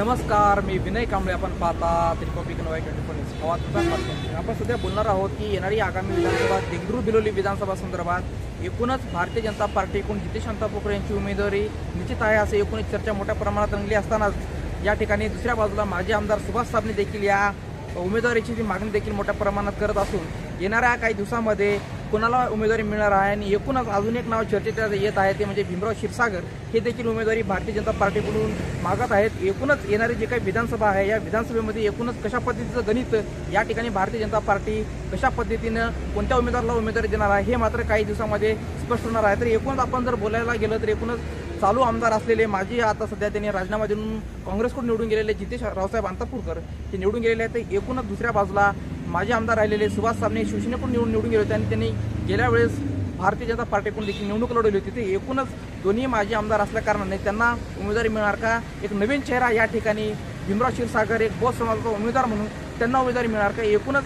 नमस्कार, मी विनय कांबळे. आपण पाहता रिपब्लिकन वाय 24 आपण सध्या बोलणार आहोत की येणारी आगामी विधानसभा देगलूर बिलोली विधानसभा संदर्भात एकूणच भारतीय जनता पार्टीकडून जितेश शांता पोकरे यांची उमेदवारी निश्चित आहे असे एकूणच चर्चा मोठ्या प्रमाणात रंगली असतानाच या ठिकाणी दुसऱ्या बाजूला माजी आमदार सुभाष साबणे देखील या उमेदवारीची मागणी देखील मोठ्या प्रमाणात करत असून येणाऱ्या काही दिवसांमध्ये कोणाला उमेदवारी मिळणार आहे आणि एकूणच अजून एक नाव चर्चेत येत आहे ते म्हणजे भीमराव क्षीरसागर हे देखील उमेदवारी भारतीय जनता पार्टीकडून मागत आहेत. एकूणच येणारी जे काही विधानसभा आहे या विधानसभेमध्ये एकूणच कशा पद्धतीचं गणित या ठिकाणी भारतीय जनता पार्टी कशा पद्धतीनं कोणत्या उमेदवाराला उमेदवारी देणार आहे हे मात्र काही दिवसांमध्ये स्पष्ट होणार आहे. तर एकूणच आपण जर बोलायला गेलं तर एकूणच चालू आमदार असलेले माजी आता सध्या त्यांनी राजीनामा देऊन काँग्रेसकडून निवडून गेलेले जितेश रावसाहेब अंतापूरकर हे निवडून गेलेले आहेत. तर एकूणच दुसऱ्या बाजूला माजी आमदार राहिलेले सुभाष साबणे शिवसेनेकडून निवडून गेले होते आणि त्यांनी गेल्या वेळेस भारतीय जनता पार्टीकडून देखील निवडणूक लढवली होती. ते एकूणच दोन्ही माजी आमदार असल्या कारणाने त्यांना उमेदवारी मिळणार का? एक नवीन चेहरा या ठिकाणी भीमराव क्षीरसागर एक बोस समाजाचा उमेदवार म्हणून त्यांना उमेदवारी मिळणार का? एकूणच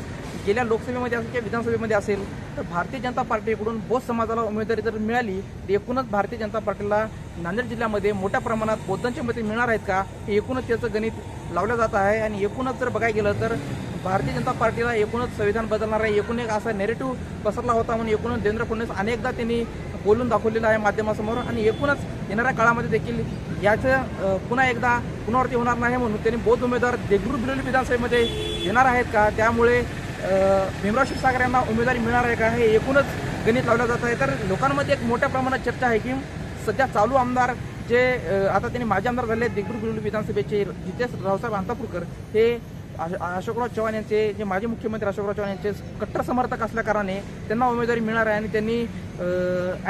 गेल्या लोकसभेमध्ये असेल किंवा विधानसभेमध्ये असेल तर भारतीय जनता पार्टीकडून बोस समाजाला उमेदवारी जर मिळाली तर एकूणच भारतीय जनता पार्टीला नांदेड जिल्ह्यामध्ये मोठ्या प्रमाणात बौद्धांची मते मिळणार आहेत का? हे एकूणच त्याचं गणित लावलं जात आहे. आणि एकूणच जर बघायला गेलं तर भारतीय जनता पार्टीला एकूणच संविधान बदलणार आहे एकूण एक असा नेरेटिव्ह पसरला होता म्हणून एकूणच देवेंद्र फडणवीस अनेकदा त्यांनी बोलून दाखवलेलं आहे माध्यमासमोर. आणि एकूणच येणाऱ्या काळामध्ये देखील याचं पुन्हा एकदा पुनरावृत्ती होणार नाही म्हणून त्यांनी बौद्ध उमेदवार देगलूर बिलोली विधानसभेमध्ये येणार आहेत का? त्यामुळे भीमराव क्षीरसागर यांना उमेदवारी मिळणार आहे का? हे एकूणच गणित लावलं जात आहे. तर लोकांमध्ये एक मोठ्या प्रमाणात चर्चा आहे की सध्या चालू आमदार जे आता त्यांनी माजी आमदार झाले देगलूर बिलोली विधानसभेचे जितेश रावसाहेब अंतापूरकर हे अशोकराव चव्हाण यांचे जे माजी मुख्यमंत्री अशोकराव चव्हाण यांचे कट्टर समर्थक असल्या कारणाने त्यांना उमेदवारी मिळणार आहे. आणि त्यांनी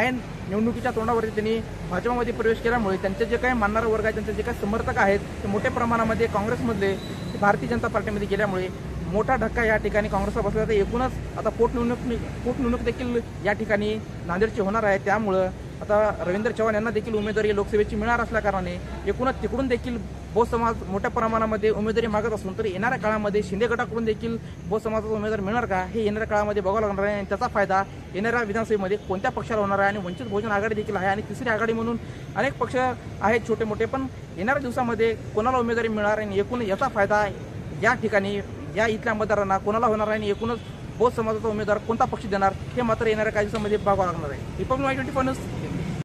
ऐन निवडणुकीच्या तोंडावरती त्यांनी भाजपामध्ये प्रवेश केल्यामुळे त्यांचे जे काही मानणारा वर्ग आहे त्यांचे जे काही समर्थक आहेत ते मोठ्या प्रमाणामध्ये काँग्रेसमधले भारतीय जनता पार्टीमध्ये गेल्यामुळे मोठा धक्का या ठिकाणी काँग्रेसला बसला. तर एकूणच आता पोटनिवडणूक देखील या ठिकाणी नांदेडची होणार आहे. त्यामुळं आता रवींद्र चव्हाण यांना देखील उमेदवारी लोकसभेची मिळणार असल्या कारणाने एकूणच तिकडून देखील बोस समाज मोठ्या प्रमाणामध्ये उमेदवारी मागत असून तर येणाऱ्या काळामध्ये शिंदे गटाकडून देखील बोस समाजाचा उमेदवार मिळणार का हे येणाऱ्या काळामध्ये बघावं लागणार आहे. आणि त्याचा फायदा येणाऱ्या विधानसभेमध्ये कोणत्या पक्षाला होणार आहे? आणि वंचित बहुजन आघाडी देखील आहे आणि तिसरी आघाडी म्हणून अनेक पक्ष आहेत छोटे मोठे. पण येणाऱ्या दिवसामध्ये कोणाला उमेदवारी मिळणार आणि एकूण याचा फायदा या ठिकाणी या इथल्या मतदारांना कोणाला होणार आहे आणि एकूणच बोस समाजाचा उमेदवार कोणता पक्ष देणार हे मात्र येणाऱ्या काही दिवसांमध्ये बघावं लागणार आहे. रिपब्लिक 24